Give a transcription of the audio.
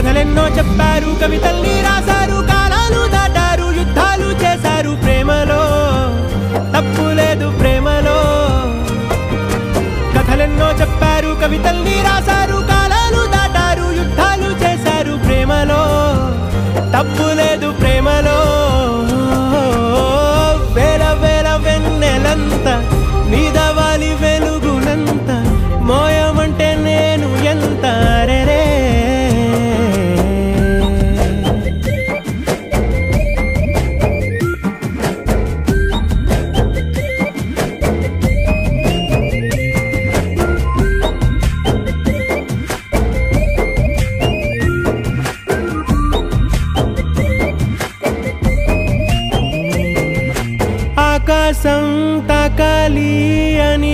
కథలెన్నో చెప్పారు, కవితల్ని రాశారు, కాలాలు దాటారు, యుద్ధాలు చేశారు. ప్రేమలో తప్పు లేదు, ప్రేమలో. కథలెన్నో చెప్పారు, కవితల్ని రాశారు, కాలాలు దాటారు, యుద్ధాలు చేశారు. ప్రేమలో తప్పు లేదు, ప్రేమలో. వేల వేల వెన్నెలంత నీదవాలి వెలుగునంత, మోయమంటే నేను ఎంత రే. ఆకాశం తాకాలి అని